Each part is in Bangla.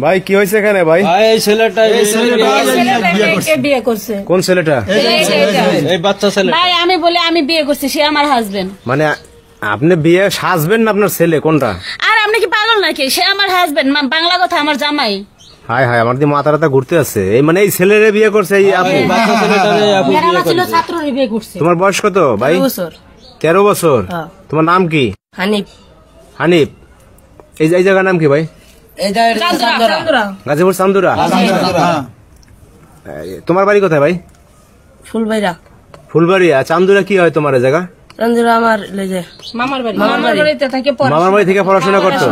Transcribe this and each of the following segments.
ভাই কি হয়েছে এখানে ভাই? এই ছেলেটা বিয়ে করছে। কোন ছেলেটা? এই বাচ্চা ছেলে। ভাই আমি বলি আমি বিয়ে করছি, সে আমার হাজবেন্ড। মানে আপনি বিয়ে হাজবেন্ড না আপনার ছেলে কোনটা? আর আপনি কি পাগল নাকি? সে আমার হাজবেন্ড, বাংলা কথা আমার জামাই। হাই হাই, আমার দিয়ে মাথা রাতা ঘুরতে আছে। এই মানে এই ছেলেরে বিয়ে করছে এই আপু? বাচ্চা ছেলেটারে আপু বিয়ে করছে। ছাত্ররে বিয়ে করছে। তোমার বয়স কত ভাই? 13 বছর। তোমার নাম কি? হানিফ। হানিফ। এই জায়গার নাম কি ভাই? গাজীপুর চান্দুরা। তোমার বাড়ি কোথায় ভাই? ফুলবাড়িয়া। ফুলবাড়িয়া। চান্দুরা কি হয় তোমার জায়গা? চান্দুরা আমার মামার বাড়ি। মামার বাড়িতে থাকে, মামার বাড়ি থেকে পড়াশোনা করতো?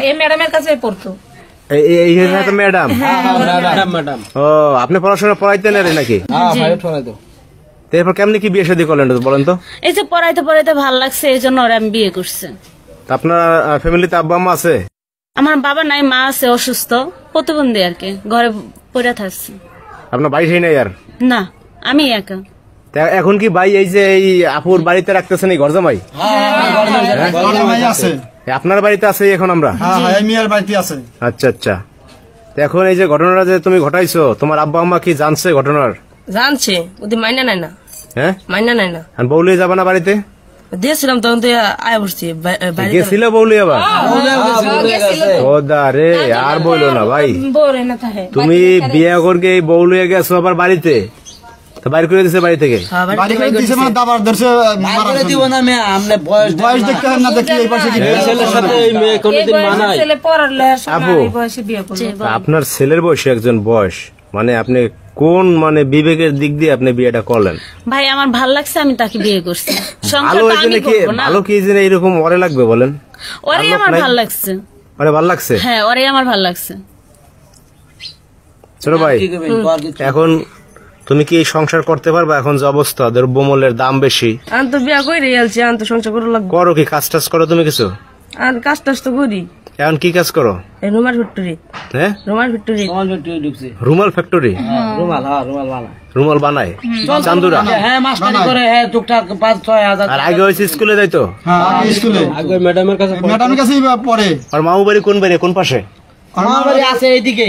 এই ম্যাডামের কাছে পড়তো। এই ম্যাডাম? ম্যাডাম। ও, আপনি পড়াশোনা পড়াইতেন নাকি? এরপর কেমনি কি বিয়ে শাদী করলেন বলেন তো? এই যে পড়াইতে পড়াইতে ভালো লাগছে, এই জন্য ওরা আমি বিয়ে করছে। আপনার ফ্যামিলিতে আব্বা আম্মা আছে? আমার বাবা নাই, মা আছে অসুস্থ, প্রতিবন্ধী আর কি, ঘরে পড়ে থাকছে। আপনার বাড়ি সেই নাই আর? না, আমি একা। এখন কি ভাই এই যে এই আপুর বাড়িতে রাখতেছেন এই ঘর জামাই? আপনার বাড়িতে আছে এখন? আমরা আচ্ছা আচ্ছা। এখন এই যে ঘটনাটা যে তুমি ঘটাইছো, তোমার আব্বা আম্মা কি জানছে ঘটনার? জানছে, ওদের মাইনা নাই না। হ্যাঁ, মাইনা নাই না। বউলিয়ে যাবা না বাড়িতে? দিয়েছিলাম তখন তো আয় বসছি। গেছিল বউলি আবার? ও দা রে, আর বললো না ভাই। তুমি বিয়ে করকে এই বউলিয়ে গেছো আবার বাড়িতে? তো বাইর করে দিছে বাড়ি থেকে? আপনার ছেলের বয়সে একজন বয়স, মানে আপনি কোন মানে বিবেকের দিক দিয়ে আপনি বিয়েটা করলেন? ভাই আমার ভাল লাগছে, আমি তাকে বিয়ে করছি। ভালো কি যে এরকম ওরে লাগবে বলেন? ওরে আমার ভাল লাগছে। ওরে ভাল লাগছে? হ্যাঁ, ওরে আমার ভাল লাগছে। ছোট ভাই, এখন তুমি কি এই সংসার করতে পারবা? এখন যে অবস্থা, দ্রব্যমূল্যের দাম বেশি। আমি তো বিয়া করে আলছি, আমি তো সংসার করে লাগবে। করো কি কাজ টাজ করো তুমি কিছু? আর কাজ টাজ তো করি। এখন কি কাজ করো? রুমাল ফ্যাক্টরি। হ্যাঁ, রুমাল ফ্যাক্টরি। রুমাল ফ্যাক্টরি? রুমাল বানায় চান্দুরা? হ্যাঁ, মাস্টারি করে। হ্যাঁ, টুকটাক 5-6 হাজার। আর আগে হয়েছে স্কুলে যাইতো? আগে ম্যাডামের কাছে পড়ে। আর মামু বাড়ি কোন বাড়ি, কোন পাশে? আমার বাড়ি আছে এইদিকে।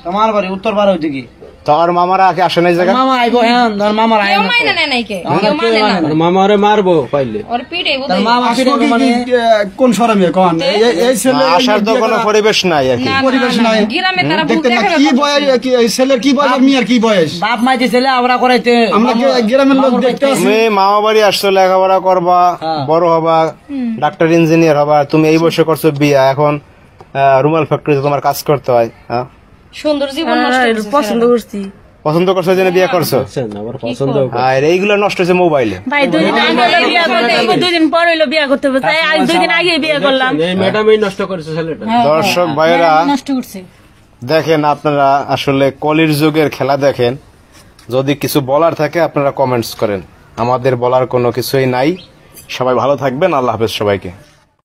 তোমার বাড়ি উত্তর পাড়া ওইদিকে। তোর মামারা আসে না জায়গা? মামা আইবো। হ্যাঁ, ধর মামার আইবো। মামারে মারবো পাইলে। কোন শরমে কোন এই ছেলে আসার তো কোনো পরিবেশ নাই আর কি। পরিবেশ নাই। দেখতে না কি বয়স, এই ছেলের কি বয়স, মেয়ের কি বয়স? বাপ মাইতে ছেলে আমরা করাইতে। আমরা গ্রামের লোক দেখতে আসি। তুমি মামা বাড়ি আসছো, লেখাপড়া করবা, বড় হবা, ডাক্তার ইঞ্জিনিয়ার হবা। তুমি এই বয়সে করছো বিয়া, এখন রুমাল ফ্যাক্টরিতে তোমার কাজ করতে হয়। হ্যাঁ, সুন্দর জীবন পছন্দ করছি। পছন্দ করছো জন্য বিয়ে করছো? আর এইগুলো নষ্ট হয়েছে মোবাইলে। ভাই 2 দিন আগে বিয়ে করতে, 2 দিন পর হইলো বিয়ে করতে হবে, তাই আজ 2 দিন আগে বিয়ে করলাম। এই ম্যাডামই নষ্ট করেছে ছেলেটা। দর্শক ভাইরা নষ্ট করছে। দেখেন, আপনারা আসলে কলির যুগের খেলা দেখেন। যদি কিছু বলার থাকে আপনারা কমেন্টস করেন, আমাদের বলার কোনো কিছুই নাই। সবাই ভালো থাকবেন, আল্লাহ হাফেজ সবাইকে।